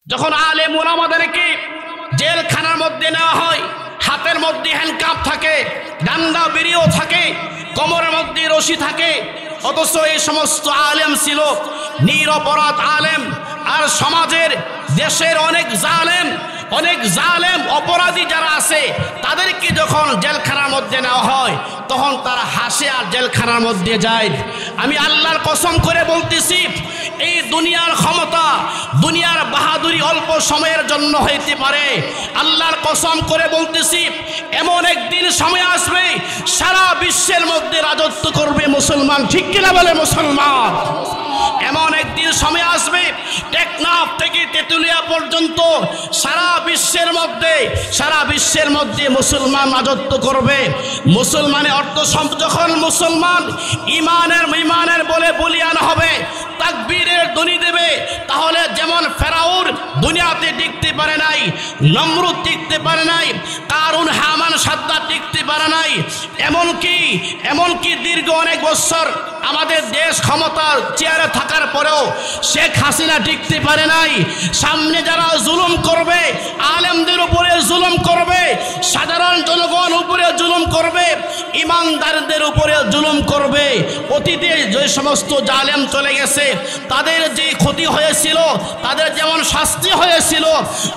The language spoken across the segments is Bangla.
যখন আলেম ওলামাদেরকে জেলখানার মধ্যে নেওয়া হয়, হাতের মধ্যে হ্যান্ডকাপ থাকে, ডান্ডা বেরিয়েও থাকে, কোমরের মধ্যে রশি থাকে, অথচ এই সমস্ত আলেম ছিল নিরপরাধ আলেম। আর সমাজের দেশের অনেক জালেম অপরাধী যারা আছে তাদেরকে যখন জেলখানার মধ্যে নেওয়া হয় তখন তারা হাসে আর জেলখানার মধ্যে যায়। আমি আল্লাহর কসম করে বলতেছি, এই দুনিয়ার ক্ষমতা, দুনিয়ার বাহাদুরি অল্প সময়ের জন্য হইতে পারে। আল্লাহর কসম করে বলতেছি, এমন একদিন সময় আসবে সারা বিশ্বের মধ্যে রাজত্ব করবে মুসলমান। ঠিক কিনা বলে মুসলমান? এমন একদিন সময় আসবে টেকনাফ থেকে তেতুলিয়া পর্যন্ত সারা বিশ্বের মধ্যে মুসলমান রাজত্ব করবে। মুসলমানের অর্থ যখন মুসলমান ইমানের বলে বলিয়ান হবে, তাকবীরের ধ্বনি দেবে, তাহলে যেমন ফেরাউন দুনিয়াতে টিকতে পারে নাই, নমরুদ টিকতে পারে নাই, কারুন হামান সাদ্দাত টিকতে পারে নাই, এমনকি দীর্ঘ অনেক বছর আমাদের দেশ ক্ষমতার চেয়ারে থাকার পরেও শেখ হাসিনা টিকতে পারে নাই। সামনে যারা জুলুম করবে, আলেমদের উপরে জুলুম করবে, সাধারণ জনগণ উপরে জুলুম করবে, ইমানদারদের উপরে জুলুম করবে, অতীতে যে সমস্ত জালেম চলে গেছে তাদের যে ক্ষতি হয়েছিল, তাদের যেমন শাস্তি হয়েছিল,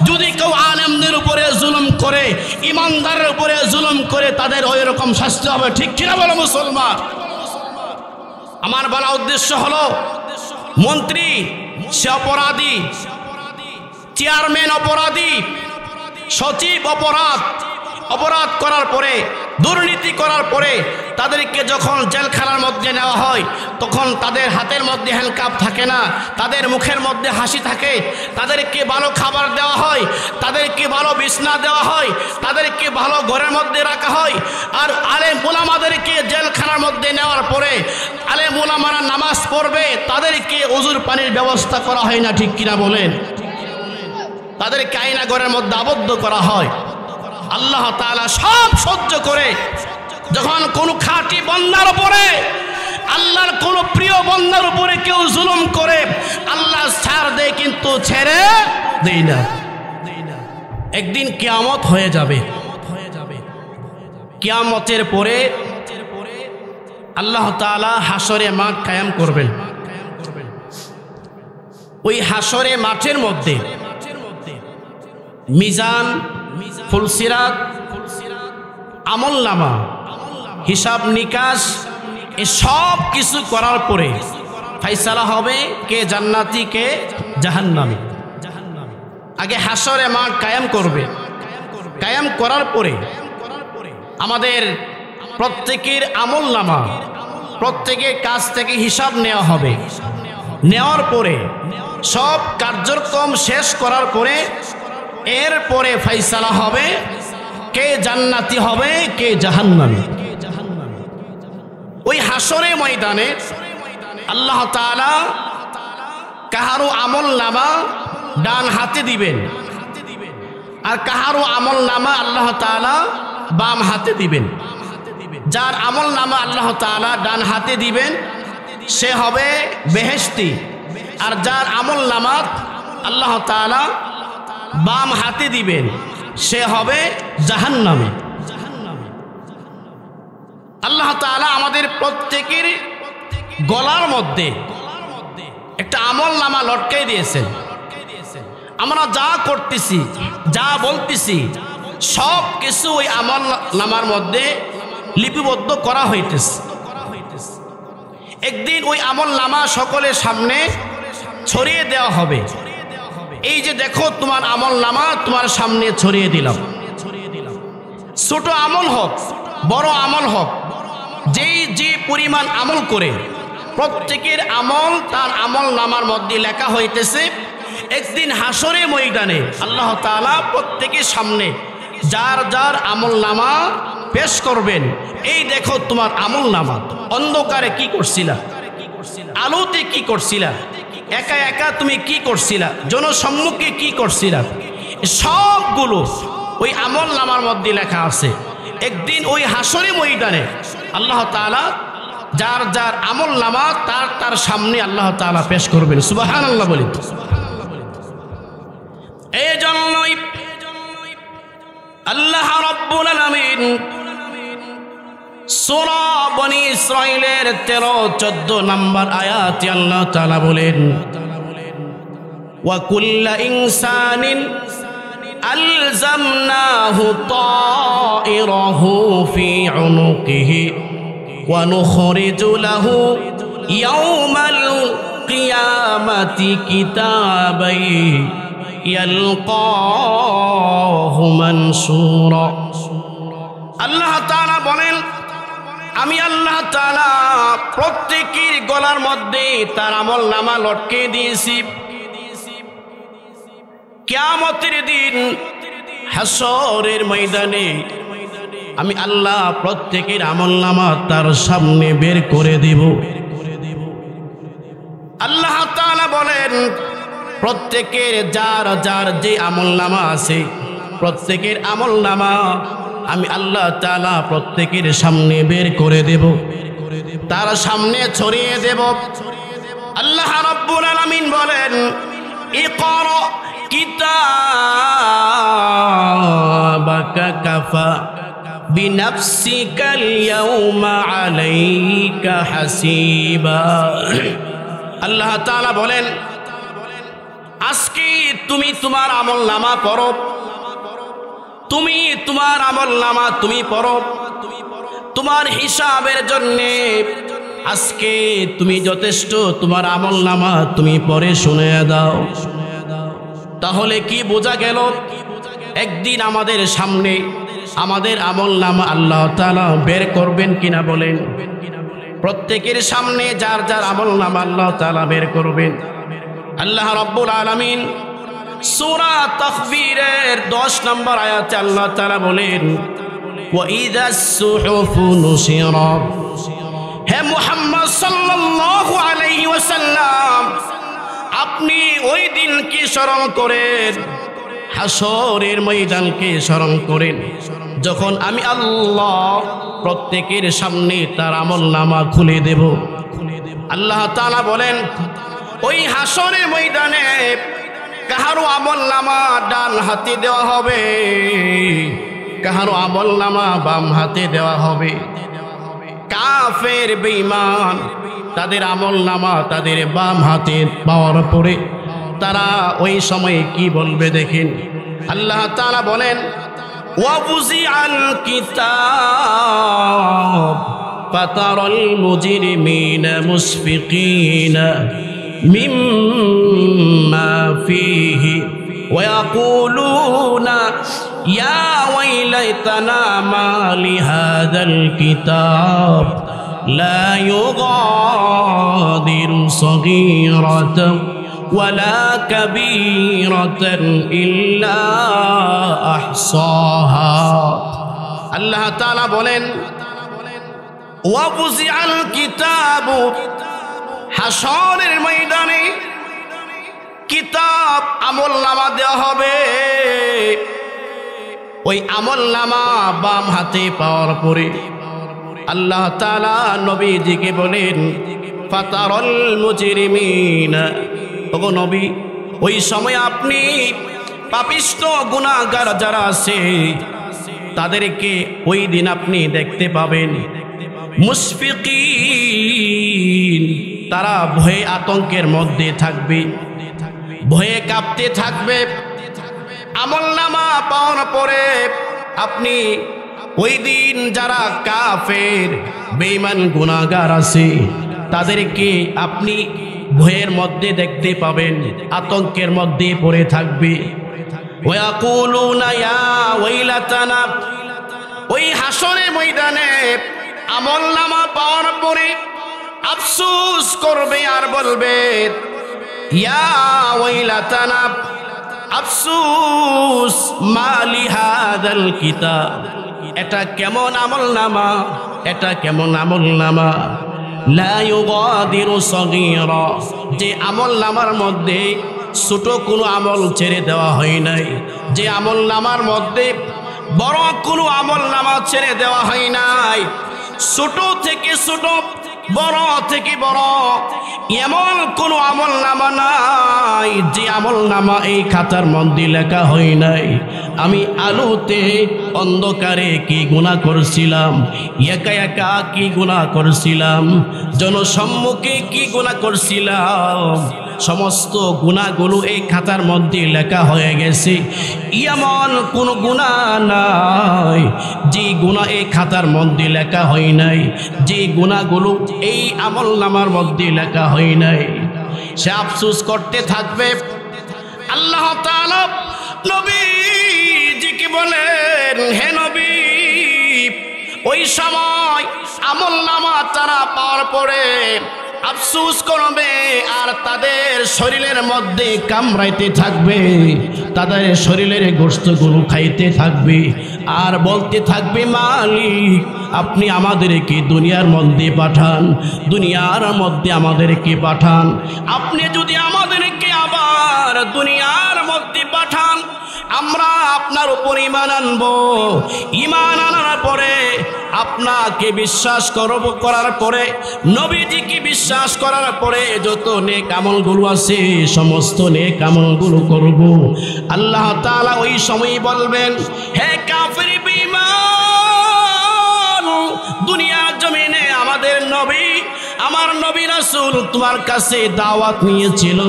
যদি কেউ আলেমদের উপরে জুলুম করে, ইমানদারের উপরে জুলুম করে, তাদের ওই রকম শাস্তি হবে। ঠিক কিনা বলো মুসলমান? আমার বলা উদ্দেশ্য হলো, মন্ত্রী সে অপরাধী, চেয়ারম্যান অপরাধী, সচিব অপরাধ করার পরে, দুর্নীতি করার পরে তাদেরকে যখন জেলখানার মধ্যে নেওয়া হয় তখন তাদের হাতের মধ্যে হ্যান্ডকাপ থাকে না, তাদের মুখের মধ্যে হাসি থাকে, তাদেরকে ভালো খাবার দেওয়া হয়, তাদেরকে ভালো বিছনা দেওয়া হয়, তাদেরকে ভালো ঘরের মধ্যে রাখা হয়। আর আলেম উলামাদেরকে জেলখানার মধ্যে নেওয়ার পরে আলেম উলামারা নামাজ পড়বে, তাদেরকে ওযুর পানির ব্যবস্থা করা হয় না। ঠিক কিনা বলেন? তাদেরকে আয়না ঘরের মধ্যে আবদ্ধ করা হয়। আল্লাহ তাআলা সব সহ্য করে যখন কোন খাঁটি বান্দার উপরে, আল্লাহর কোন প্রিয় বান্দার উপরে কেউ জুলুম করে, আল্লাহ ছাড় দেয় কিন্তু ছেড়ে দেয় না। একদিন কিয়ামত হয়ে যাবে। কিয়ামতের পরে আল্লাহ তাআলা হাসরে মাঠ কায়েম করবেন। ওই হাসরে মাঠের মধ্যে মিজান, ফুলসিরাত, আমলনামা, হিসাব নিকাশ, এ সব কিছু করার পরে ফাইসালা হবে কে জান্নাতি কে জাহান্নামী। আগে হাসরে মাঠ কায়েম করবে। কায়েম করার পরে আমাদের প্রত্যেকের আমলনামা, প্রত্যেকের কাছ থেকে হিসাব নেওয়া হবে। নেওয়ার পরে সব কার্যক্রম শেষ করার পরে এরপরে ফাইসালা হবে কে জান্নাতি হবে কে জাহান্নামী। ওই হাসরে ময়দানে আল্লাহ তাআলা কাহারো আমলনামা ডান হাতে দিবেন আর কাহারো আমলনামা আল্লাহ তাআলা বাম হাতে দিবেন। যার আমলনামা আল্লাহ তাআলা ডান হাতে দিবেন সে হবে বেহেশতি, আর যার আমলনামা আল্লাহ তাআলা বাম হাতে দিবেন সে হবে জাহান্নামী। আল্লাহ তাআলা আমাদের প্রত্যেকের গলার মধ্যে একটা আমলনামা লটকাই দিয়েছেন। আমরা যা করতেছি, যা বলতেছি, সব কিছু ওই আমলনামার মধ্যে লিপিবদ্ধ করা হইতেছে। একদিন ওই আমলনামা সকলের সামনে ছড়িয়ে দেওয়া হবে। এই যে দেখো তোমার আমলনামা তোমার সামনে ছড়িয়ে দিলাম। ছোট আমল হোক বড় আমল হোক, যেই যে পরিমাণ আমল করে প্রত্যেকের আমল তার আমলনামার মধ্যে লেখা হইতেছে। একদিন হাসরে ময়দানে আল্লাহ তাআলা প্রত্যেকের সামনে যার যার আমলনামা পেশ করবেন। এই দেখো তোমার আমলনামা, অন্ধকারে কি করছিলা, আলোতে কি করছিলা, একা একা তুমি কি করছিলা, জনসম্মুখে কি করছিলা, সবগুলো ওই আমলনামার মধ্যে লেখা আছে। একদিন ওই হাসরে ময়দানে আল্লাহ তাআলা যার যার আমলনামা তার তার সামনে আল্লাহ তাআলা পেশ করবেন। সুবহানাল্লাহ বলি। আল্লাহ রাব্বুল আলামিন সূরা বনী ইসরাঈলের 13-14 নম্বর আয়াতে আল্লাহ তাআলা বলেন, ওয়া কুল্লা ইনসানিন আলজামনাহু তাইরাহু ফি উনুকিহি ওয়া নুখরিজু লাহু ইয়াওমাল কিয়ামাতি কিতাবাই ইয়ালকাহু মানসুরা। আল্লাহ তাআলা বলেন, আমি আল্লাহ তাআলা প্রত্যেকের গলার মধ্যে তার আমলনামা লটকে দিয়েছি। কিয়ামতের দিন হাসরের ময়দানে আমি আল্লাহ প্রত্যেকের আমলনামা তার সামনে বের করে দেব। আল্লাহ তাআলা বলেন, প্রত্যেকের যার যার যে আমলনামা আছে প্রত্যেকের আমলনামা আমি আল্লাহ তাআলা প্রত্যেকের সামনে বের করে দেব, তার সামনে ছড়িয়ে দেব। আল্লাহ রাব্বুল আলামিন বলেন, ইকরা কিতাবাকা কাফা বিনাফসিকাল ইয়াউমা আলাইকা হাসিবা। আল্লাহ তাআলা বলেন, আজকে তুমি তোমার আমলনামা পড়ো, তুমি তোমার আমলনামা তুমি পড়ো, তোমার হিসাবের জন্য আজকে তুমি যথেষ্ট, তোমার আমলনামা তুমি পড়ে শুনে দাও। তাহলে কি বোঝা গেল? একদিন আমাদের সামনে আমাদের আমলনামা আল্লাহ তাআলা বের করবেন কিনা বলেন? প্রত্যেকের সামনে যার যার আমলনামা আল্লাহ তাআলা বের করবেন। আল্লাহ রাব্বুল আলামিন সূরা তাকবীরের 10 নম্বর আয়াতে আল্লাহ তাআলা বলেন, ওয়া ইযাস সুহুফু নুশিরাত। হে মুহাম্মদ সাল্লাল্লাহু আলাইহি ওয়াসাল্লাম, আপনি ওই দিনকে স্মরণ করেন, হাসরের ময়দানকে স্মরণ করেন, যখন আমি আল্লাহ প্রত্যেকের সামনে তার আমলনামা খুলে দেব। আল্লাহ তাআলা বলেন, ওই হাসরের ময়দানে কাহারো আমলনামা ডান হাতে দেওয়া হবে, কাহারো আমলনামা বাম হাতে দেওয়া হবে। কাফের বেঈমান তাদের আমলনামা তাদের বাম হাতে পাওয়ার পরে তারা ওই সময় কি বলবে দেখেন। আল্লাহ তাআলা বলেন, ওয়াবুজিআল কিতাব ফাতারাল মুজরিমিনা মুশফিকিনা মিম্মা ফীহি ওয়ায়াকুলুনা ইয়া ওয়াইলাতানা মা লিহাযাল কিতাব লা ইউগাদিরু সগীরাতান ওয়ালা কাবীরাতান ইল্লা আহসাহা। আল্লাহ তাআলা বলেন, ওয়াবুজিআল কিতাবু, হাসরের ময়দানে কিতাব আমলনামা দেওয়া হবে। ওই আমলনামা বাম হাতে পাওয়ার পরে আল্লাহ তাআলা নবীজিকে বলেন, ফাতারাল মুজরিমিনা, ওগো নবী, ওই সময় আপনি পাপিষ্ঠ গুনাহগার যারা আছে তাদেরকে ওই দিন আপনি দেখতে পাবেন। মুশফিকিন, তারা ভয়ে আতঙ্কের মধ্যে থাকবে, ভয়ে কাঁপতে থাকবে। আমলনামা পাওয়ার পরে আপনি ওই দিন যারা কাফের বেঈমান গুনাহগার আছে তাদেরকে আপনি ভয়ের মধ্যে দেখতে পাবেন, আতঙ্কের মধ্যে পড়ে থাকবে। ওয়ায়াকুলুনা ইয়া ওয়াইলাতানা, ওই হাসরের ময়দানে আমলনামা পাওয়ার পরে আফসোস করবে আর বলবে, ইয়া ওয়াইলাতানা আফসোস মা লিহাযাল কিতাব, এটা কেমন আমলনামা, এটা কেমন আমলনামা। লা ইউগাদিরু সগীরা, যে আমলনামার মধ্যে ছোট কোনো আমল ছেড়ে দেওয়া হয় নাই, যে আমলনামার মধ্যে বড় কোনো আমলনামা ছেড়ে দেওয়া হয় নাই। ছোট থেকে ছোট বড় থেকে বড় এমন কোন আমল নামা নাই যে আমল নামা এই খাতার মধ্যে লেখা হয় নাই। আমি আলোতে অন্ধকারে কি গুনাহ করছিলাম, একা একা কি গুনাহ করছিলাম, জনসম্মুখে কি গুনাহ করছিলাম, সমস্ত গুনাহগুলো এই খাতার মধ্যে লেখা হয়ে গেছে। এমন কোন গুনাহ নাই যে গুনাহ এই খাতার মধ্যে লেখা হয় নাই, যে গুনাহগুলো এই আমলনামার মধ্যে লেখা হয় নাই। সে আফসোস করতে থাকবে। আল্লাহ তাআলা নবীজিকে বলেন, হে নবী, ওই সময় আমলনামা তারা পাওয়ার পরে আফসোস করবে আর তাদের শরীরের মধ্যে কামড়াইতে থাকবে, তাদের শরীরের গোশতগুলো খাইতে থাকবে আর বলতে থাকবে, মালিক আপনি আমাদেরকে দুনিয়ার মধ্যে পাঠান, দুনিয়ার মধ্যে আমাদেরকে পাঠান। আপনি যদি আমাদেরকে আবার দুনিয়ার মধ্যে পাঠান, আমরা আপনার উপর ঈমান আনবো। ঈমান আনার পরে আপনাকে বিশ্বাস করব, করার পরে নবীজিকে বিশ্বাস করার পরে যত নেক আমলগুলো আছে সমস্ত নেক আমলগুলো করব। আল্লাহ তাআলা ওই সময় বলবেন, হে কাফির বেঈমান, দুনিয়ার জমিনে আমাদের নবী, আমার নবী রাসূল তোমার কাছে দাওয়াত নিয়েছিল,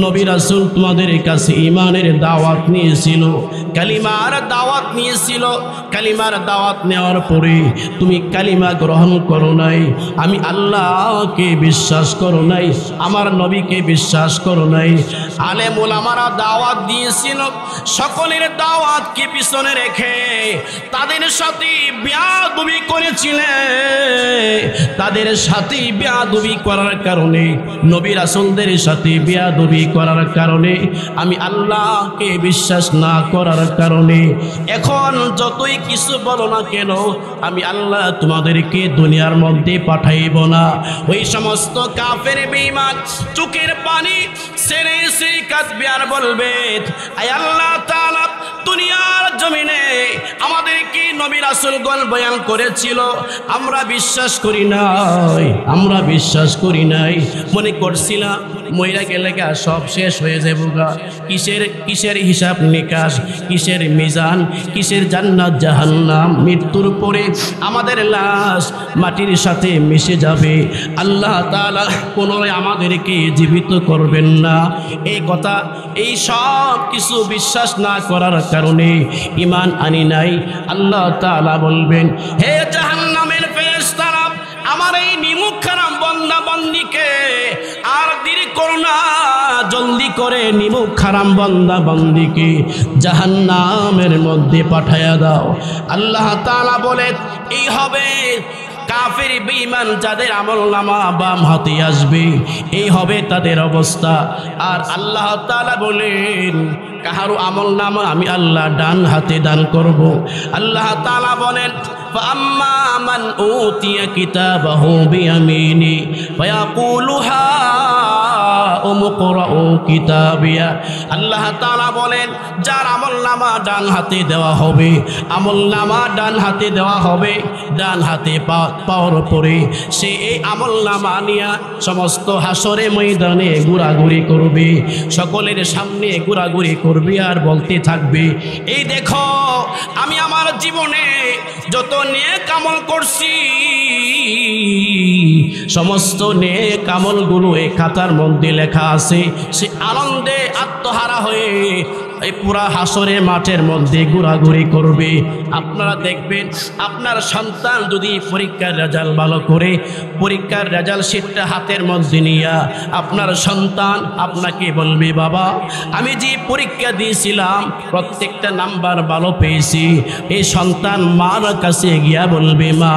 নবী রাসূল তোমাদের কাছে ঈমানের দাওয়াত নিয়েছিল, কালিমার দাওয়াত নিয়েছিল। কালিমার দাওয়াত নেওয়ার পরে তুমি কালিমা গ্রহণ করো নাই, আমি আল্লাহকে বিশ্বাস করো নাই, আমার নবীকে বিশ্বাস করো নাই। আলেম ওলামারা দাওয়াত দিয়েছিল, সকলের দাওয়াতকে পিছনে রেখে তাদের সাথে বেয়াদবি করেছিলে। তাদের সাথে বেয়াদবি করার কারণে, নবী রাসূলদের সাথে বেয়াদবি করার কারণে, আমি আল্লাহকে বিশ্বাস না করার কারণে এখন যতই কিছু বলো না কেন আমি আল্লাহ তোমাদেরকে দুনিয়ার মধ্যে পাঠাইব না। ওই সমস্ত কাফের বেঈমান চোখের পানি ছেড়ে ছেড়ে কাঁদবে আর বলবে, আয় আল্লাহ তাআলা, দুনিয়ার জমিনে আমাদেরকে নবী রাসূলগণ বয়ান করেছিল, আমরা বিশ্বাস করি নাই, আমরা বিশ্বাস করি নাই। মনে করছিলাম মইরা গেলে গা সব শেষ হয়ে যাবো গা, কিসের হিসাব নিকাশ, কিসের মিজান, কিসের জান্নাত জাহান্নাম, মৃত্যুর পরে আমাদের লাশ মাটির সাথে মিশে যাবে, আল্লাহ তাআলা পুনরায় আমাদেরকে জীবিত করবেন না। এই কথা, এই সব কিছু বিশ্বাস না করার কারণে ঈমান আনি নাই। আল্লাহ তাআলা বলবেন, হে জাহান্নামের ফেরেশতারা, আমার এই নিমুখখারাম বান্দা বান্দীকে আর দেরি করো না, জলদি করে নিমুখখারাম বান্দা বান্দীকে জাহান্নামের মধ্যে পাঠায়া দাও। আল্লাহ তাআলা বলেন, এই হবে কাফের বেঈমান যাদের আমলনামা বাম হাতে আসবে, এই হবে তাদের অবস্থা। আর আল্লাহ তাআলা বলেন, কাহারও আমলনামা আমি আল্লাহ ডান হাতে দান করব। আল্লাহ তাআলা বলেন, ফাআম্মা মান উতিয়া কিতাবাহু বিয়ামিনি ফায়াকুলু হাউম ইকরাউ কিতাবিয়া। আল্লাহ তাআলা বলেন, যার আমলনামা ডান হাতে দেওয়া হবে, আমলনামা ডান হাতে দেওয়া হবে, ডান হাতে পাওয়ার পরে সে এই আমলনামা নিয়ে সমস্ত হাসরে ময়দানে ঘোরাঘুরি করবে, সকলের সামনে ঘোরাঘুরি করবে আর বলতে থাকবে, এই দেখো আমি আমার জীবনে যত নেক আমল করছি সমস্ত নেক আমলগুলো এই খাতার মধ্যে লেখা আছে। সে আনন্দে আত্মহারা হয়ে এই পুরা হাসরে মাঠের মধ্যে ঘোরাঘুরি করবে। আপনারা দেখবেন, আপনার সন্তান যদি পরীক্ষার রেজাল্ট ভালো করে, পরীক্ষার রেজাল্ট শিটটা হাতের মধ্যে নিয়ে আপনার সন্তান আপনাকে বলবে, বাবা আমি যে পরীক্ষা দিয়েছিলাম প্রত্যেকটা নাম্বার ভালো পেয়েছি। এই সন্তান মার কাছে গিয়া বলবে, মা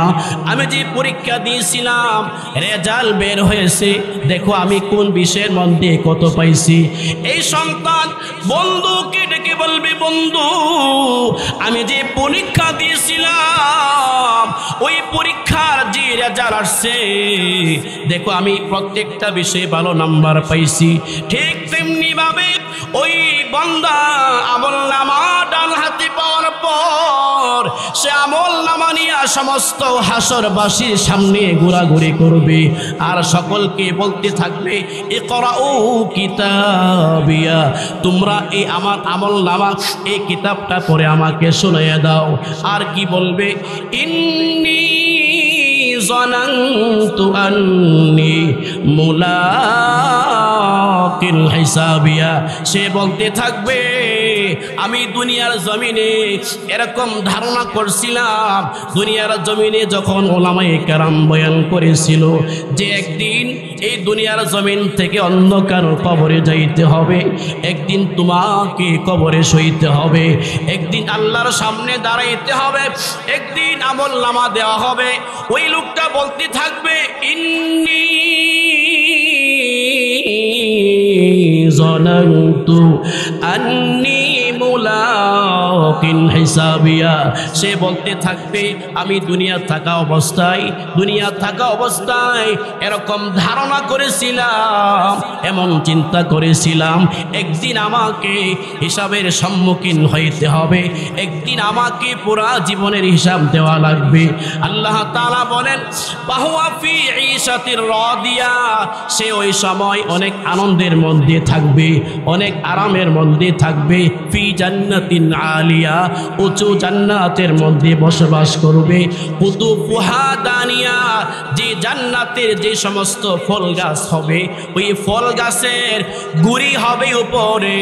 আমি যে পরীক্ষা দিয়েছিলাম রেজাল্ট বের হয়েছে, দেখো আমি কোন বিষয়ের মধ্যে কত পাইছি। এই সন্তান বন্ধুকে ডেকে বলবে, বন্ধু আমি যে পরীক্ষা দিয়েছিলাম ওই পরীক্ষার যে রেজাল্ট আসছে, দেখো আমি প্রত্যেকটা বিষয়ে ভালো নাম্বার পাইছি। ঠিক তেমনি ভাবে ওই বান্দা আমলনামা ডান হাতে পাওয়ার পর সে আমলনামা নিয়ে সমস্ত হাসরবাসীর সামনে ঘোরাঘুরি করবে আর সকলকে বলতে থাকবে ইকরাউ কিতাবিয়া, তোমরা এই আমার আমলনামা এই কিতাবটা পড়ে আমাকে শুনিয়ে দাও। আর কি বলবে? ইন্নী যানানতু আন্নী মুলাকিন হিসাবিয়া, সে বলতে থাকবে আমি দুনিয়ার জমিনে এরকম ধারণা করছিলাম, দুনিয়ার জমিনে যখন ওলামায়ে কেরাম বয়ান করেছিল যে একদিন এই দুনিয়ার জমিন থেকে অন্ধকার কবরে যাইতে হবে, একদিন তোমাকে কবরে সইতে হবে, একদিন আল্লাহর সামনে দাঁড়াইতে হবে, একদিন আমলনামা দেওয়া হবে। ওই লোকটা বলতে থাকবে ইন্নী যানানতু আন্নী মুলাকিন হিসাবিয়া, সে বলতে থাকবে আমি দুনিয়া থাকা অবস্থায় এরকম ধারণা করেছিলাম, এমন চিন্তা করেছিলাম একদিন আমাকে হিসাবের সম্মুখীন হইতে হবে, একদিন আমাকে পুরা জীবনের হিসাব দেওয়া লাগবে। আল্লাহ তাআলা বলেন বাহুয়া ফি ঈশাতির রাদিয়া, সে ওই সময় অনেক আনন্দের মধ্যে থাকবে, অনেক আরামের মধ্যে থাকবে। ফি জান্নাতিন আলিয়া, উঁচু জান্নাতের মধ্যে বসবাস করবে। কুতুফুহা দানিয়া, যে জান্নাতের যে সমস্ত ফল গাছ হবে ওই ফল গাছের গুড়ি হবে উপরে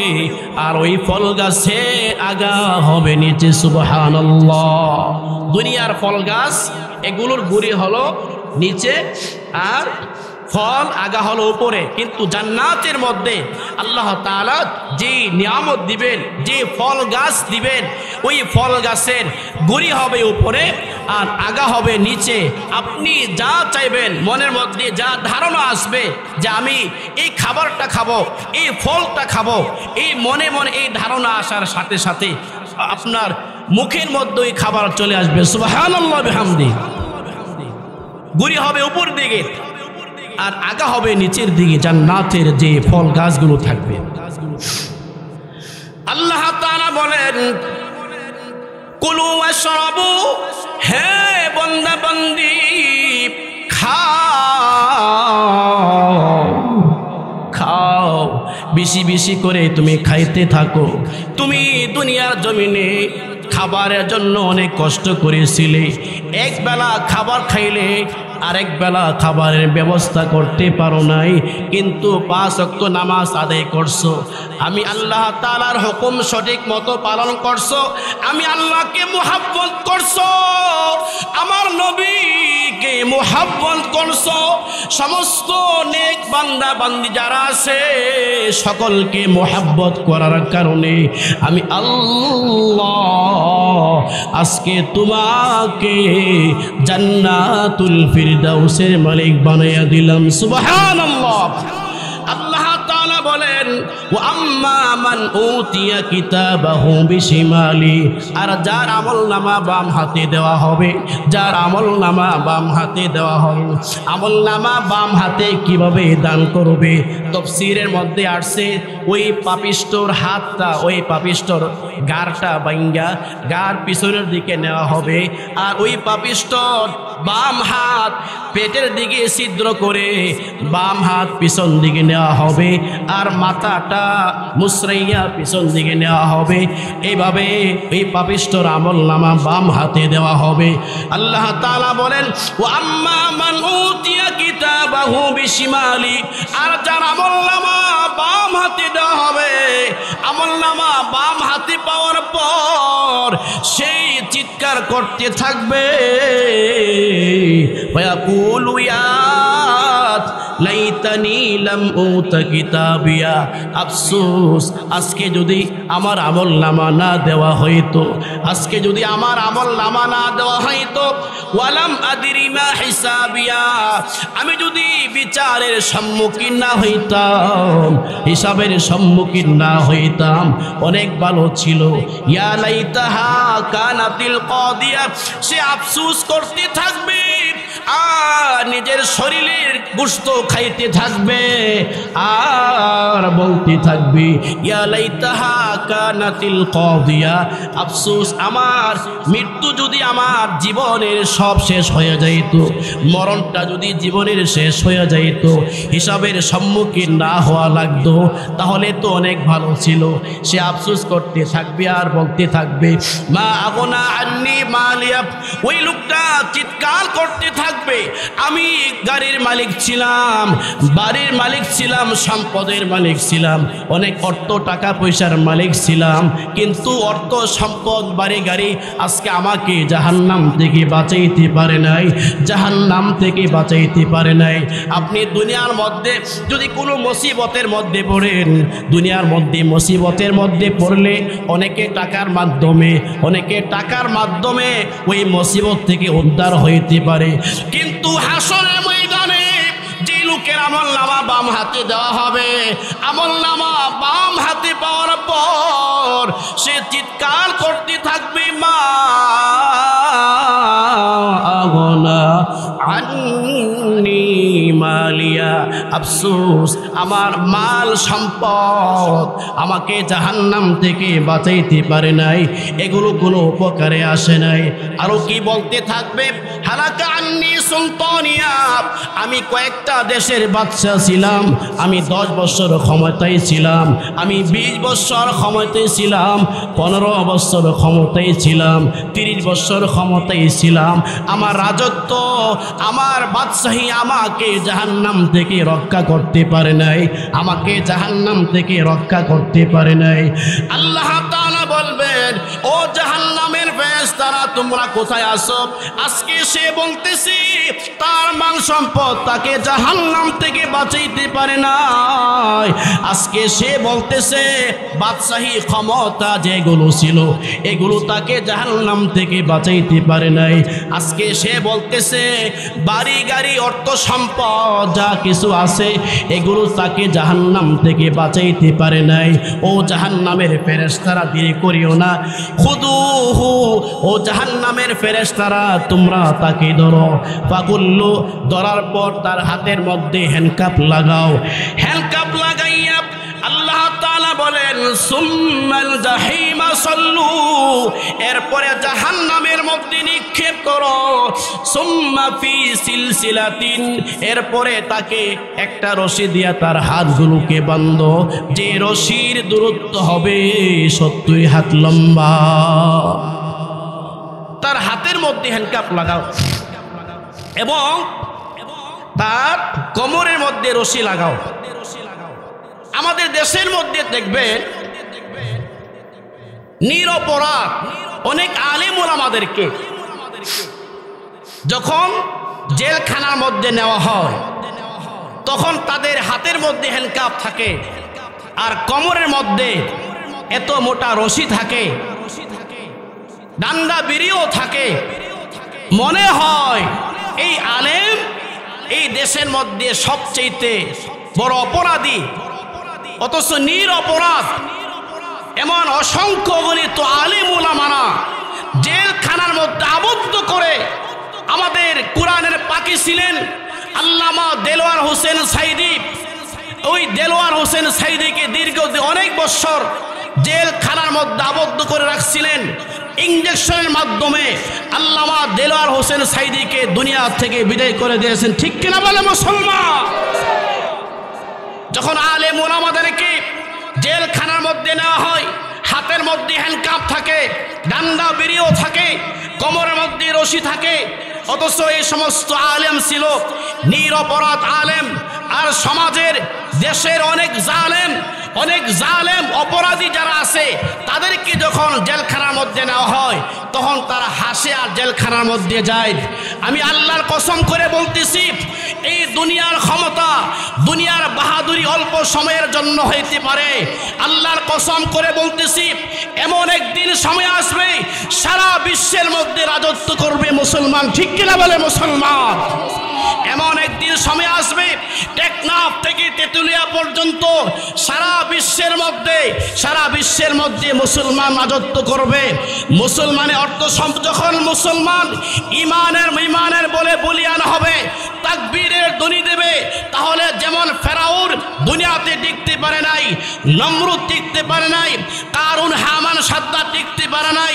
আর ওই ফল গাছের আগা হবে নিচে। সুবহানাল্লাহ। দুনিয়ার ফল গাছ এগুলোর গুড়ি হলো নিচে আর ফল আগা হলো উপরে, কিন্তু জান্নাতের মধ্যে আল্লাহ তাআলা যে নিয়ামত দিবেন, যে ফল গাছ দিবেন, ওই ফল গাছের গুড়ি হবে উপরে আর আগা হবে নিচে। আপনি যা চাইবেন, মনের মধ্যে যা ধারণা আসবে যে আমি এই খাবারটা খাবো, এই ফলটা খাবো, এই মনে মনে এই ধারণা আসার সাথে সাথে আপনার মুখের মধ্যে ওই খাবার চলে আসবে। সুবহানাল্লাহ বিহামদি। গুড়ি হবে উপর দিকে আর আগা হবে নিচের দিকে, জান্নাতের যে ফল গাছগুলো থাকবে। আল্লাহ তাআলা বলেন কুলু ওয়াশরাবু, হে বান্দা বান্দি খাও, বেশি বেশি করে তুমি খাইতে থাকো। তুমি দুনিয়ার জমিনে খাবারের জন্য অনেক কষ্ট করেছিলে, এক বেলা খাবার খাইলে আরেক বেলা খাবারের ব্যবস্থা করতে পারো নাই, কিন্তু 5 ওয়াক্ত নামাজ আদায় করছো, আমি আল্লাহ তাআলার হুকুম সঠিক মতো পালন করছো, আমি আল্লাহকে মুহাব্বত করছো, আমার নবীকে মুহাব্বত করছো। সমস্ত নেক বান্দা বান্দি যারা আছে সকলকে মুহাব্বত করার কারণে আমি আল্লাহ আজকে তোমাকে জান্নাতুল ফিরদাউসের মালিক বানাইয়া দিলাম। সুবহানাল্লাহ। আল্লাহ তাআলা বলেন ওয়া আম্মা মান উতিয়া কিতাবাহু বিশিমালি, আর যার আমলনামা বাম হাতে দেওয়া হবে, যার আমলনামা বাম হাতে দেওয়া হবে। আমলনামা বাম হাতে কিভাবে দান করবে? তাফসীরের মধ্যে আসছে ওই পাপিষ্টর হাতটা, ওই পাপিষ্টর গারটা বাইঙ্গা গার পিছনের দিকে নেওয়া হবে, আর ওই পাপিষ্টর বাম হাত পেটের দিকে ছিদ্র করে বাম হাত পিছন দিকে নেওয়া হবে, আর মাথাটা মুসরাইয়া পিছন দিকে নেওয়া হবে। এইভাবে এই পাপিষ্টর আমলনামা বাম হাতে দেওয়া হবে। আল্লাহ তাআলা বলেন ওয়া আম্মা মান উতিয়া কিতাবাহু বিশিমালি, আর যার আমলনামা বাম হাতে দেওয়া হবে, আমলনামা বাম হাতে পাওয়ার পর সেই চিৎকার করতে থাকবে ওয়াকুলু ইয়া লাইতানি লাম উতা কিতাবিয়া, আফসোস আজকে যদি আমার আমলনামা না দেওয়া হইতো, আজকে যদি আমার আমলনামা না দেওয়া হইতো, ওয়ালাম আদরি মা হিসাবিয়া, আমি যদি বিচারের সম্মুখীন না হইতাম, হিসাবের সম্মুখীন না হইতাম, অনেক ভালো ছিল। ইয়া লাইতাহা কানাতিল কাদিয়া, সে আফসোস করতে থাকবে আর নিজের শরীরের গোশত খাইতে থাকবে আর বলতে থাকবে ইয়া লাইতাহা কানাতিল কাদিয়া, আফসোস আমার মৃত্যু যদি আমার জীবনের সব শেষ হয়ে যাইত, মরণটা যদি জীবনের শেষ হয়ে যাইত, হিসাবের সম্মুখীন না হওয়া লাগতো, তাহলে তো অনেক ভালো ছিল। সে আফসোস করতে থাকবে আর বলতে থাকবে মা আগনা আন্নি মালিয়া। ওই লোকটা চিৎকার করতে থাকবে আমি গাড়ির মালিক ছিলাম, বাড়ির মালিক ছিলাম, সম্পদের মালিক ছিলাম, অনেক অর্থ টাকা পয়সার মালিক ছিলাম, কিন্তু অর্থ সম্পদ বাড়ি গাড়ি আজকে আমাকে জাহান্নাম থেকে বাঁচাইতে পারে নাই, জাহান্নাম থেকে বাঁচাইতে পারে নাই। আপনি দুনিয়ার মধ্যে যদি কোনো মুসিবতের মধ্যে পড়েন, দুনিয়ার মধ্যে মুসিবতের মধ্যে পড়লে অনেকে টাকার মাধ্যমে ওই মুসিবত থেকে উদ্ধার হইতে পারে, কিন্তু হাসরের ময়দানে যে লোকের আমলনামা বাম হাতে দেওয়া হবে, আমলনামা বাম হাতে পাওয়ার পর সে চিৎকার করতে থাকবে মা আগনা আন্নি মালিয়া, আফসোস আমার মাল সম্পদ আমাকে জাহান্নাম থেকে বাঁচাইতে পারে নাই, এগুলো কোনো উপকারে আসে নাই। আরো কি বলতে থাকবে হালাকা আন্নি সুলতানিয়া, আমি কয়েকটা দেশের বাদশা ছিলাম, আমি 10 বছর ক্ষমতায় ছিলাম, আমি 20 বছর ক্ষমতায় ছিলাম, 15 বছর ক্ষমতায় ছিলাম, 30 বছর ক্ষমতায় ছিলাম, আমার রাজত্ব আমার বাদশাহী আমাকে জাহান্নাম থেকে রক্ষা করতে পারে নাই, আমাকে জাহান্নাম থেকে রক্ষা করতে পারে নাই। আল্লাহ তাআলা বলবেন ও জাহান্নামের ফেরেশতারা তোমরা কোথায় আছো? আজকে সে বলতেছি তার মাল সম্পদ তাকে জাহান্নাম থেকে বাঁচাইতে পারে নাই, আজকে সে বলতেছে বাদশাহী ক্ষমতা যেগুলো ছিল এগুলো তাকে জাহান্নাম থেকে বাঁচাইতে পারে নাই, আজকে সে বলতেছে বাড়ি গাড়ি অর্থ সম্পদ যা কিছু আছে এগুলো তাকে জাহান্নাম থেকে বাঁচাইতে পারে নাই। ও জাহান্নামের ফেরেশতারা দেরি করিও না, খুদুহু, ও জাহান্নামের ফেরেশতারা তোমরা তাকে ধরো, পাগুল্লু, ধরার পর তার হাতের মধ্যে হ্যান্ডকাপ লাগাও, হ্যান্ডকাপ লাগাইয়া আল্লাহ তাআলা বলেন সুম্মাল জাহিমা সাল্লু, এরপরে জাহান্নামের মধ্যে নিক্ষেপ করো, সুম্মা ফি সিলসিলাতিন, এরপরে তাকে একটা রশি দিয়া তার হাতগুলোকে বাঁধো, যে রশির দূরত্ব হবে 70 হাত লম্বা, তার হাতের মধ্যে হ্যান্ডকাপ লাগাও এবং তার কোমরের মধ্যে রশি লাগাও। আমাদের দেশের মধ্যে দেখবেন নিরপরাধ অনেক আলেম ওলামাদেরকে যখন জেলখানার মধ্যে নেওয়া হয় তখন তাদের হাতের মধ্যে হ্যান্ডকাপ থাকে আর কোমরের মধ্যে এত মোটা রশি থাকে, ডান্ডা বিড়িও থাকে, মনে হয় এই আলেম এই দেশের মধ্যে সবচেয়ে বড় অপরাধী, অথচ নিরপরাধ এমন অসংখ্য গণিত আলেম ওলামারা জেলখানার মধ্যে আবদ্ধ করে। আমাদের কোরআনের পাখি ছিলেন আল্লামা দেলোয়ার হোসেন সাইদি, ওই দেলোয়ার হোসেন সাইদিকে দীর্ঘ অনেক বছর জেলখানার মধ্যে আবদ্ধ করে রাখছিলেন, ইঞ্জেকশনের মাধ্যমে আল্লামা দেলোয়ার হোসেন সাইদিকে দুনিয়া থেকে বিদায় করে দিয়েছেন, ঠিক কিনা বলে মুসলমান? যখন আলেম ওলামাদেরকে জেলখানার মধ্যে নেওয়া হয়, হাতের মধ্যে হ্যান্ডকাপ থাকে, ডান্ডা বিড়িও থাকে, কোমরের মধ্যে রশি থাকে, অথচ এই সমস্ত আলেম ছিল নিরপরাধ আলেম। আর সমাজের দেশের অনেক জালেম অপরাধী যারা আছে তাদেরকে যখন জেলখানার মধ্যে নেওয়া হয় তখন তারা হাসে আর জেলখানার মধ্যে যায়। আমি আল্লাহর কসম করে বলতেছি এই দুনিয়ার ক্ষমতা, দুনিয়ার বাহাদুরি অল্প সময়ের জন্য হইতে পারে। আল্লাহর কসম করে বলতেছি এমন একদিন সময় আসবে সারা বিশ্বের মধ্যে রাজত্ব করবে মুসলমান, ঠিক কিনা বলে মুসলমান? এমন একদিন সময় আসবে টেকনাফ টেকনাফ থেকে তেতুলিয়া পর্যন্ত সারা বিশ্বের মধ্যে মুসলমান রাজত্ব করবে। মুসলমানের অর্থ যখন মুসলমান ইমানের বলে বলিয়ান হবে, তাকবীরের ধ্বনি দেবে, তাহলে যেমন ফেরাউন দুনিয়াতে টিকতে পারে নাই, নমরুদ টিকতে পারে নাই, কারুন হামান সাদ্দাত টিকতে পারে নাই,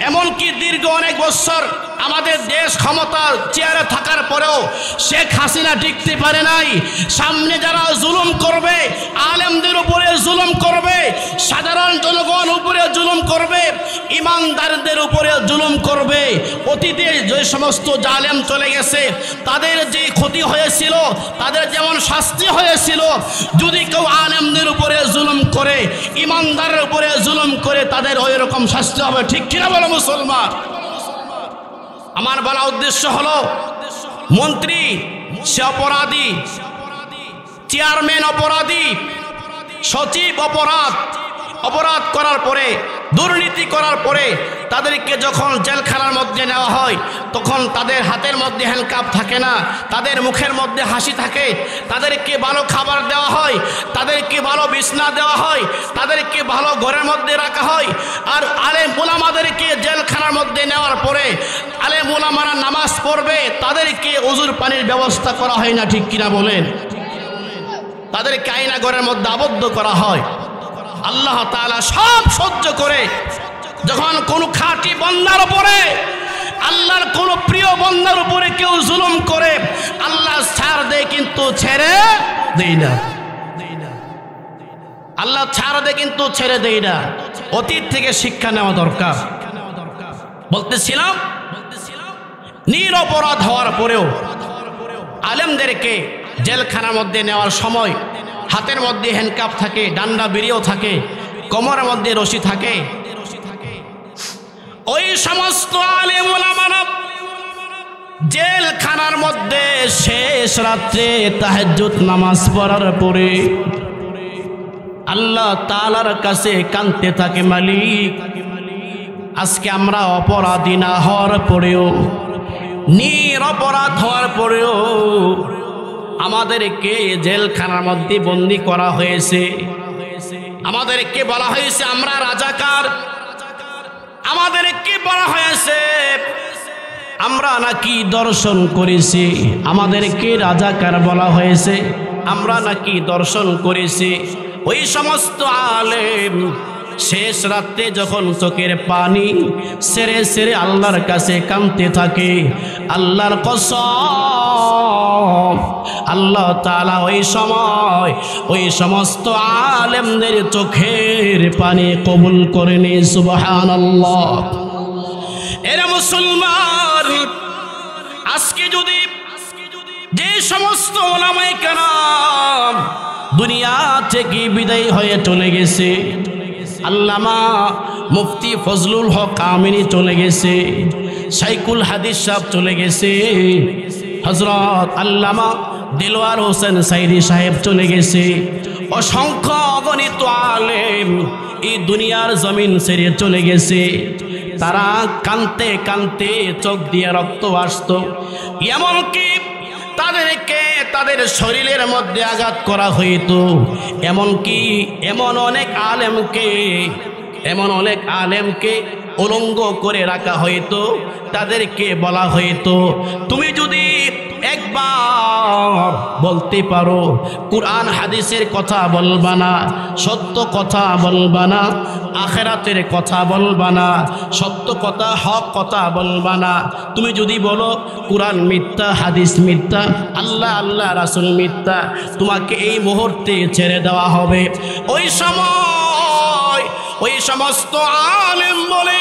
এমনকি দীর্ঘ অনেক বছর আমাদের দেশ ক্ষমতা চেয়ারে থাকার পরেও শেখ হাসিনা টিকতে পারে নাই। সামনে যারা জুলুম করবে, আলেমদের উপরে জুলুম করবে, সাধারণ জনগণ উপরে জুলুম করবে, ইমানদারদের উপরে জুলুম করবে, অতীতে যে সমস্ত জালেম চলে গেছে তাদের যে ক্ষতি হয়েছিল, তাদের যেমন শাস্তি হয়েছিল, যদি কেউ আলেমদের উপরে জুলুম করে, ইমানদারের উপরে জুলুম করে, তাদের ওই রকম শাস্তি হবে। ঠিক কিনা বলো মুসলমান? আমার বলা উদ্দেশ্য হলো, মন্ত্রী সে অপরাধী, চেয়ারম্যান অপরাধী, সচিব অপরাধ করার পরে, দুর্নীতি করার পরে তাদেরকে যখন জেলখানার মধ্যে নেওয়া হয়, তখন তাদের হাতের মধ্যে হ্যান্ডকাপ থাকে না, তাদের মুখের মধ্যে হাসি থাকে, তাদেরকে ভালো খাবার দেওয়া হয়, তাদেরকে ভালো বিছনা দেওয়া হয়, তাদেরকে ভালো ঘরের মধ্যে রাখা হয়। আর আলেম উলামাদেরকে জেলখানার মধ্যে নেওয়ার পরে আলেম উলামারা নামাজ পড়বে, তাদেরকে ওযুর পানির ব্যবস্থা করা হয় না। ঠিক কিনা বলেন? তাদেরকে আয়না ঘরের মধ্যে আবদ্ধ করা হয়। আল্লাহ তাআলা সব সহ্য করে যখন কোন খাঁটি বান্দার উপরে, আল্লাহর কোন প্রিয় বান্দার উপরে কেউ জুলুম করে, আল্লাহ ছাড় দেয় কিন্তু ছেড়ে দেয় না। আল্লাহ ছাড় দেয় কিন্তু ছেড়ে দেয় না। অতীত থেকে শিক্ষা নেওয়া দরকার। বলতেছিলাম, নিরপরাধ হওয়ার পরেও আলেমদেরকে জেলখানার মধ্যে নেওয়ার সময় হাতের মধ্যে হ্যান্ডকাপ থাকে, ডান্ডা বেরিয়েও থাকে, কোমরের মধ্যে রশি থাকে। ওই সমস্ত আলেম ওলামারা জেলখানার মধ্যে শেষ রাত্রে তাহাজ্জুদ নামাজ পড়ার পরে আল্লাহ তাআলার কাছে কাঁদতে থাকে, মালিক, আজকে আমরা অপরাধী না হওয়ার পরেও, নিরপরাধ হওয়ার পরেও আমাদেরকে জেলখানার মধ্যে বন্দী করা হয়েছে। আমাদেরকে বলা হয়েছে আমরা রাজাকার, আমাদেরকে বলা হয়েছে আমরা নাকি দর্শন করেছি, আমাদেরকে রাজাকার বলা হয়েছে, আমরা নাকি দর্শন করেছি। ওই সমস্ত আলেম শেষ রাতে যখন চোখের পানি সেরে সেরে আল্লাহর কাছে কাঁদতে থাকে, আল্লাহর কসম, আল্লাহ তাআলা ওই সময় ওই সমস্ত আলেমদের চোখের পানি কবুল করে নি। সুবহানাল্লাহ। এরা মুসলমান, আজকে যদি যে সমস্ত উলামায়ে কেরাম দুনিয়া থেকে বিদায় হয়ে চলে গেছে, আল্লামা মুফতি ফজলুল হক আমিনী চলে গেছে, শাইখুল হাদিস সাহেব চলে গেছে, হযরত আল্লামা দিলওয়ার হোসেন সাইদি সাহেব চলে গেছে, অসংখ্য অগণিত আলেম এই দুনিয়ার জমিন ছেড়ে চলে গেছে। তারা কাঁদতে কাঁদতে চোখ দিয়ে রক্ত আসতো, এমনকি তাদেরকে তাদের শরীরের মধ্যে আঘাত করা হইতো, এমনকি এমন অনেক আলেমকে উলঙ্গ করে রাখা হইতো। তাদেরকে বলা হইতো, তুমি যদি একবার বলতে পারো কুরআন হাদিসের কথা বলবা না, সত্য কথা বলবা না, আখিরাতের কথা বলবা না, সত্য কথা হক কথা বলবা না, তুমি যদি বলো কুরআন মিথ্যা, হাদিস মিথ্যা, আল্লাহ রাসূল মিথ্যা, তোমাকে এই মুহূর্তে ছেড়ে দেওয়া হবে। ওই সময় ওই সমস্ত আলেম বলে,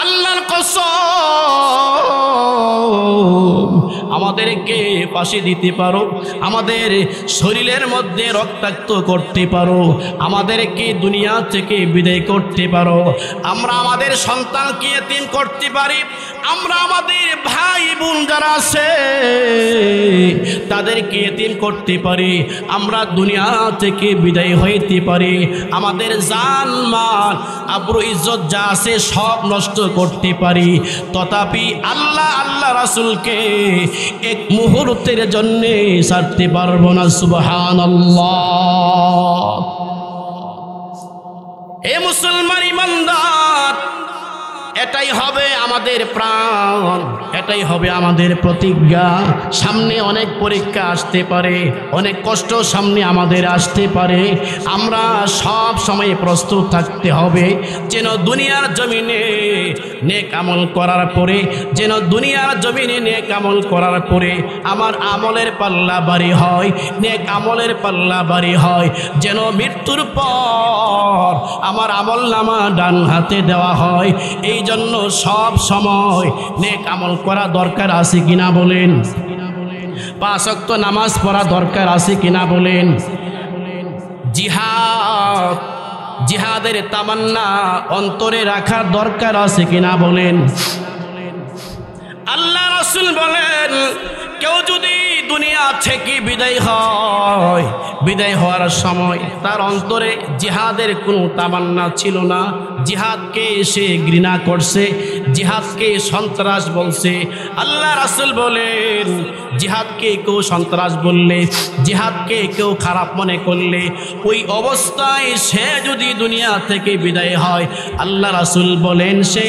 আল্লাহর কসম, আমাদেরকে ফাঁসি দিতে পারো, আমাদের শরীরের মধ্যে রক্তাক্ত করতে পারো, আমাদেরকে দুনিয়া থেকে বিদায় করতে পারো, আমরা আমাদের সন্তানকে এতিম করতে পারি, আমরা আমাদের ভাই বোন যারা আছে তাদেরকে এতিম করতে পারি, আমরা দুনিয়া থেকে বিদায় হইতে পারি, আমাদের জান মাল আবরু ইজ্জত যা আছে সব নষ্ট করতে পারি, তথাপি আল্লাহ আল্লাহ রাসূলকে এক মুহূর্তের জন্য ছাড়তে পারবো না। সুবহানাল্লাহ। হে মুসলমান ইমানদার, এটাই হবে আমাদের প্রাণ, এটাই হবে আমাদের প্রতিজ্ঞা। সামনে অনেক পরীক্ষা আসতে পারে, অনেক কষ্ট সামনে আমাদের আসতে পারে, আমরা সব সময় প্রস্তুত থাকতে হবে যেন দুনিয়ার জমিনে নেক আমল করার পরে, যেন দুনিয়ার জমিনে নেক আমল করার পরে আমার আমলের পাল্লা ভারী হয়, নেক আমলের পাল্লা ভারী হয়, যেন মৃত্যুর পর আমার আমল নামা ডান হাতে দেওয়া হয়। এই জন্য সব সময় নেক আমল করা দরকার আছে কিনা বলেন? 5 ওয়াক্ত নামাজ পড়া দরকার আছে কিনা বলেন? জিহাদ, জিহাদের তামান্না অন্তরে রাখা দরকার আছে কিনা বলেন? আল্লাহ রাসূল বলেন, কেউ যদি দুনিয়া থেকে বিদায় হয়, বিদায় হওয়ার সময় তার অন্তরে জিহাদের কোনো তামান্না ছিল না, জিহাদকে সে ঘৃণা করছে, জিহাদকে সন্ত্রাস বলছে। আল্লাহ রাসূল বলেন, জিহাদকে কেউ সন্ত্রাস বললে, জিহাদকে কেউ খারাপ মনে করলে, ওই অবস্থায় সে যদি দুনিয়া থেকে বিদায় হয়, আল্লাহ রাসূল বলেন সে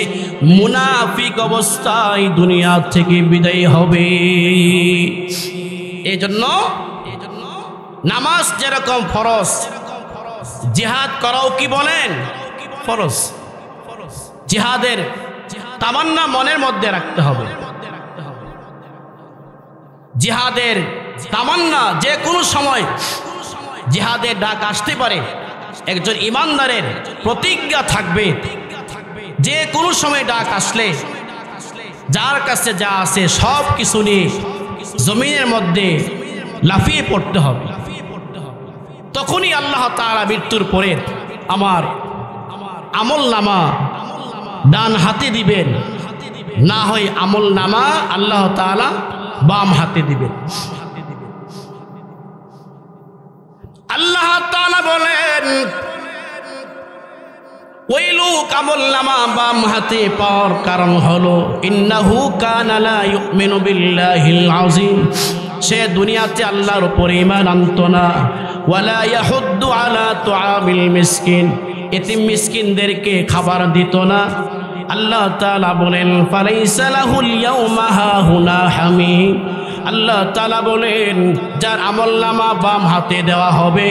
মুনাফিক অবস্থায় দুনিয়া থেকে বিদায় হবে। এই জন্য নামাজ যেরকম ফরজ, জিহাদ করাও কি বলেন ফরজ। জিহাদের তামান্না মনের মধ্যে রাখতে হবে, জিহাদের তামান্না যে কোনো সময় জিহাদের ডাক আসতে পারে। একজন ইমানদারের প্রতিজ্ঞা থাকবে যে কোনো সময় ডাক আসলে যার কাছে যা আছে সব কিছু নিয়ে জমিনের মধ্যে লাফিয়ে পড়তে হবে। তখনই আল্লাহ তাআলা মৃত্যুর পরে আমার আমল নামা ডান হাতে দিবেন, না হয় আমল নামা আল্লাহ তাআলা বাম হাতে দিবেন। আল্লাহ তাআলা বলেন, ওই লোক আমল নামা বাম হাতে পাওয়ার কারণ হলো ইন্নাহু কানা লা ইউমিনু বিল্লাহিল আযীম, সে দুনিয়াতে আল্লাহর উপর ঈমান আনত না। ওয়ালা ইয়াহুদ্দু আলা তুআমিল মিসকিন, এতিম মিসকিনদেরকে খাবার দিত না। আল্লাহ তাআলা বলেন, ফালাইসা লাহুল ইয়াউমা হাহুনা হামিম, আল্লাহ তাআলা বলেন যার আমলনামা বাম হাতে দেওয়া হবে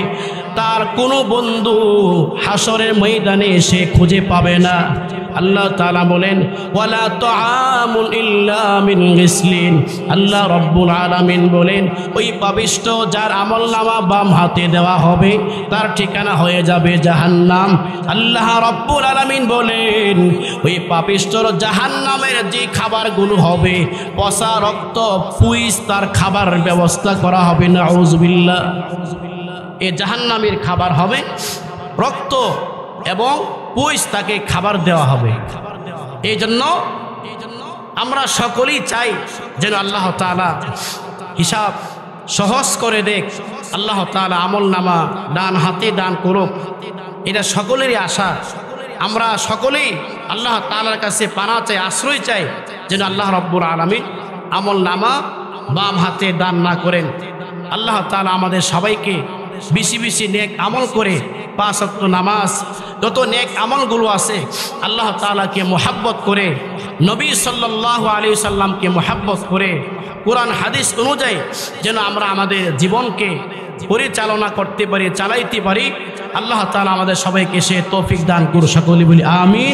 তার কোনো বন্ধু হাসরের ময়দানে সে খুঁজে পাবে না। আল্লাহ তাআলা বলেন, ওয়ালা তুআমুন ইল্লা মিন গিসলিন, আল্লাহ রব্বুল আলামিন বলেন ওই পাপিষ্ঠ যার আমলনামা বাম হাতে দেওয়া হবে তার ঠিকানা হয়ে যাবে জাহান্নাম। আল্লাহ রব্বুল আলামিন বলেন ওই পাপিষ্ঠর জাহান্নামের যে খাবারগুলো হবে, পচা রক্ত পুইস তার খাবার ব্যবস্থা করা হবে। নাউযুবিল্লাহ। এ জাহান্নামের খাবার হবে রক্ত এবং পুইস, তাকে খাবার দেওয়া হবে। এই জন্য আমরা সকলেই চাই যেন আল্লাহ তাআলা হিসাব সহজ করে দেখ, আল্লাহ তাআলা আমল নামা ডান হাতে দান করুক, এটা সকলেরই আশা। আমরা সকলেই আল্লাহ তাআলার কাছে পানা চাই, আশ্রয় চাই যেন আল্লাহ রব্বুল আলামিন আমল নামা বাম হাতে দান না করেন। আল্লাহ তাআলা আমাদের সবাইকে বেশি বেশি নেক আমল করে 5 ওয়াক্ত নামাজ, যত নেক আমলগুলো আছে আল্লাহ তাআলাকে মুহাব্বত করে, নবী সাল্লাল্লাহু আলাইহি সাল্লামকে মুহাব্বত করে, কোরআন হাদিস অনুযায়ী যেন আমরা আমাদের জীবনকে পরিচালনা করতে পারি, চালাইতে পারি। আল্লাহ তাআলা আমাদের সবাইকে সে তৌফিক দান করুন। সকলে বলি আমিন।